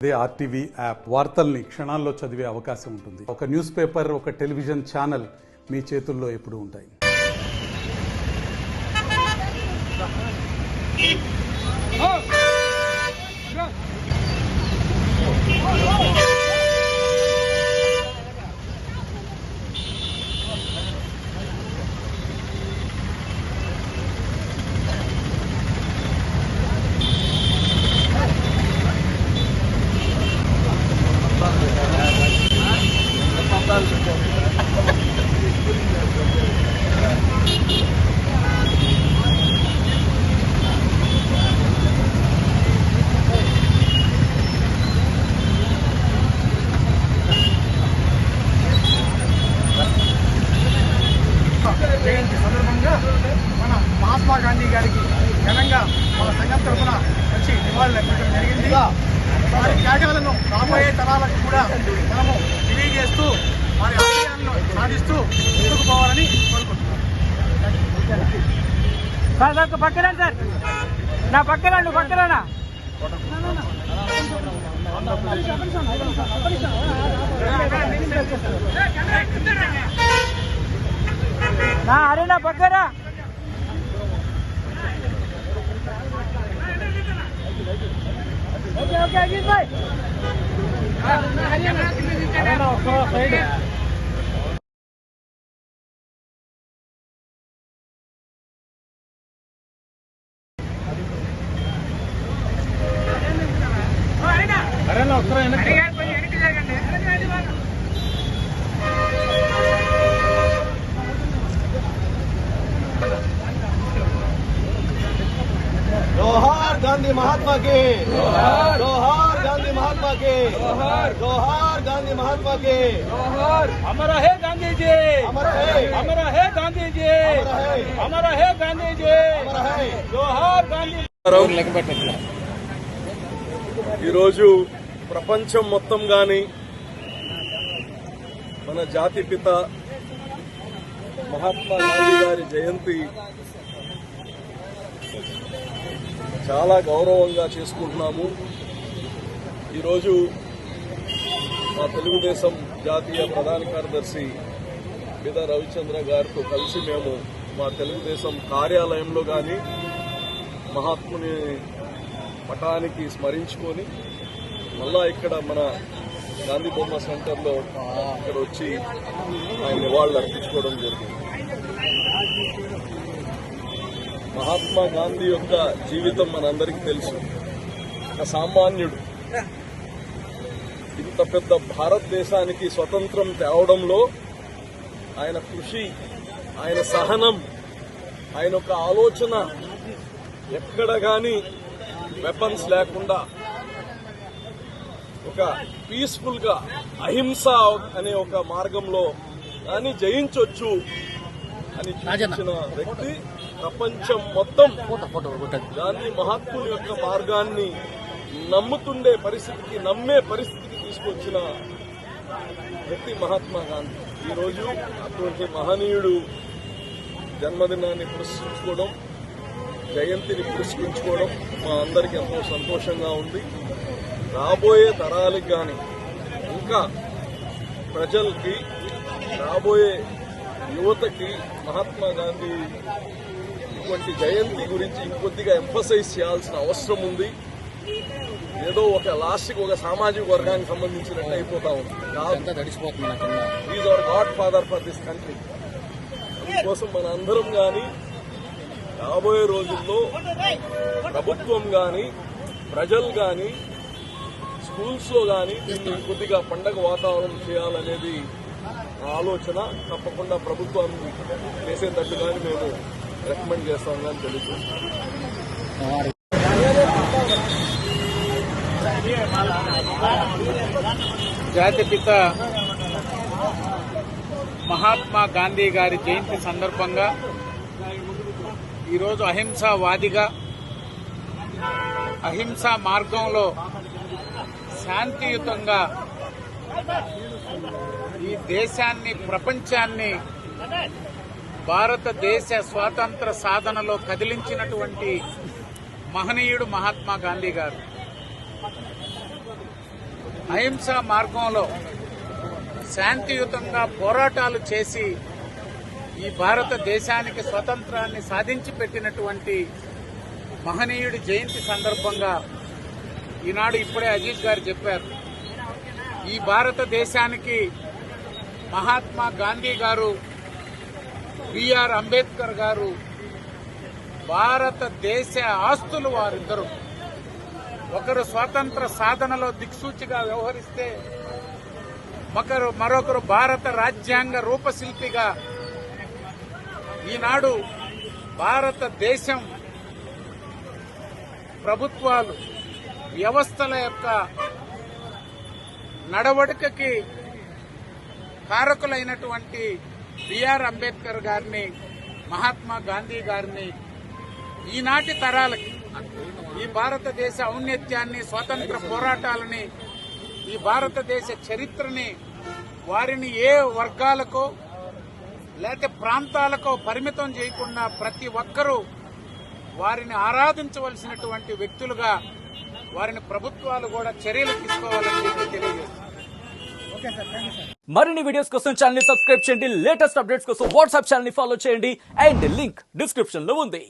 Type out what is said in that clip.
అదే RTV app వార్తల్ని క్షణాల్లో చదివే అవకాశం ఉంటుంది. ఒక న్యూస్ పేపర్, ఒక టెలివిజన్ ఛానల్ మీ చేతుల్లో ఎప్పుడూ ఉంటాయి. జయంతి సందర్భంగా మన మహాత్మా గాంధీ గారికి ఘనంగా మన సంఘం తరఫున వచ్చి నివాళులు అర్పించడం జరిగింది. వారి త్యాగాలను రాబోయే తరాలకు కూడా మనము తెలియజేస్తూ వారి ఆశయాలను సాధిస్తూ ముందుకు పోవాలని కోరుకుంటున్నాం. పక్కన సార్ నా పక్కన నా అరే నా పక్కన ఓకే ఓకే అజిత్ భాయ్ సైడ్ అరేనా ఒకసారి వెనక్కి జరగండి. जोहार गांधी महात्मा के, जोहार गांधी महात्मा के, जोहार गांधी महात्मा के, हमारा है गांधी जी, हमारा है गांधी जी, हमारा है गांधी जी, जोहार गांधी. ఈరోజు ప్రపంచం మొత్తం గాని మన జాతిపిత మహాత్మా గాంధీ గారి జయంతి చాలా గౌరవంగా చేసుకుంటున్నాము. ఈరోజు మా తెలుగుదేశం జాతీయ ప్రధాన కార్యదర్శి బిదా రవిచంద్ర గారితో కలిసి మేము మా తెలుగుదేశం కార్యాలయంలో కానీ మహాత్ముని పటానికి స్మరించుకొని మళ్ళా ఇక్కడ మన గాంధీ బొమ్మ సెంటర్లో ఇక్కడ వచ్చి ఆయన నివాళులు అర్పించుకోవడం జరిగింది. మహాత్మా గాంధీ యొక్క జీవితం మనందరికీ తెలుసు. ఒక సామాన్యుడు ఇంత పెద్ద భారతదేశానికి స్వతంత్రం తేవడంలో ఆయన కృషి, ఆయన సహనం, ఆయన ఒక ఆలోచన ఎక్కడ గాని వెపన్స్ లేకుండా ఒక పీస్ఫుల్ గా అహింస అనే ఒక మార్గంలో దాన్ని జయించొచ్చు అని చూపించిన వ్యక్తి. ప్రపంచం మొత్తం గాంధీ మహాత్ముని యొక్క మార్గాన్ని నమ్మే పరిస్థితికి తీసుకొచ్చిన వ్యక్తి మహాత్మా గాంధీ. ఈరోజు అటువంటి మహనీయుడు జన్మదినాన్ని పురస్కరించుకోవడం, జయంతిని పురస్కరించుకోవడం మా అందరికీ ఎంతో సంతోషంగా ఉంది. రాబోయే తరాలకు కానీ ఇంకా ప్రజలకి, రాబోయే యువతకి మహాత్మా గాంధీ ఇటువంటి జయంతి గురించి ఇంకొద్దిగా ఎంఫసైజ్ చేయాల్సిన అవసరం ఉంది. ఏదో ఒక లాస్ట్కి ఒక సామాజిక వర్గానికి సంబంధించినట్టు అయిపోతా ఉంది. Is our God father for this country. అందుకోసం మన అందరం కానీ రాబోయే రోజుల్లో ప్రభుత్వం కానీ, ప్రజలు కానీ, స్కూల్స్ లో కానీ దీన్ని కొద్దిగా పండగ వాతావరణం చేయాలనేది ఆలోచన. తప్పకుండా ప్రభుత్వాన్ని చేసేటట్టుగానే మేము రికమెండ్ చేస్తామని తెలుస్తుంది. జాతిపిత మహాత్మా గాంధీ గారి జయంతి సందర్భంగా ఈరోజు అహింసావాదిగా, అహింసా మార్గంలో శాంతియుతంగా ఈ దేశాన్ని, ప్రపంచాన్ని భారతదేశ స్వాతంత్ర సాధనలో కదిలించినటువంటి మహనీయుడు మహాత్మా గాంధీ గారు. అహింసా మార్గంలో శాంతియుతంగా పోరాటాలు చేసి ఈ భారతదేశానికి స్వతంత్రాన్ని సాధించి పెట్టినటువంటి మహనీయుడి జయంతి సందర్భంగా ఈనాడు ఇప్పుడే అజీజ్ గారు చెప్పారు, ఈ భారతదేశానికి మహాత్మా గాంధీ గారు, బిఆర్ అంబేద్కర్ గారు భారతదేశ ఆస్తులు వారిద్దరు. ఒకరు స్వాతంత్ర సాధనలో దిక్సూచిగా వ్యవహరిస్తే మరొకరు భారత రాజ్యాంగ రూపశిల్పిగా ఈనాడు భారతదేశం ప్రభుత్వాలు వ్యవస్థల యొక్క నడవడికకి కారకులైనటువంటి బిఆర్ అంబేద్కర్ గారిని, మహాత్మా గాంధీ గారిని ఈనాటి తరాలకి ఈ భారతదేశ ఔన్నత్యాన్ని, స్వాతంత్ర పోరాటాలని, ఈ భారతదేశ చరిత్రని వారిని ఏ వర్గాలకో లేకపోతే ప్రాంతాలకో పరిమితం చేయకుండా ప్రతి ఒక్కరూ వారిని ఆరాధించవలసినటువంటి వ్యక్తులుగా వారిని ప్రభుత్వాలు కూడా చర్యలు తీసుకోవాలని చెప్పి తెలియజేస్తారు. మరిన్ని వీడియోస్ కోసం ఛానల్ ని సబ్స్క్రైబ్ చేయండి. లేటెస్ట్ అప్డేట్స్ కోసం వాట్సాప్ ఛానల్ ని ఫాలో చేయండి. అండ్ లింక్ డిస్క్రిప్షన్ లో ఉంది.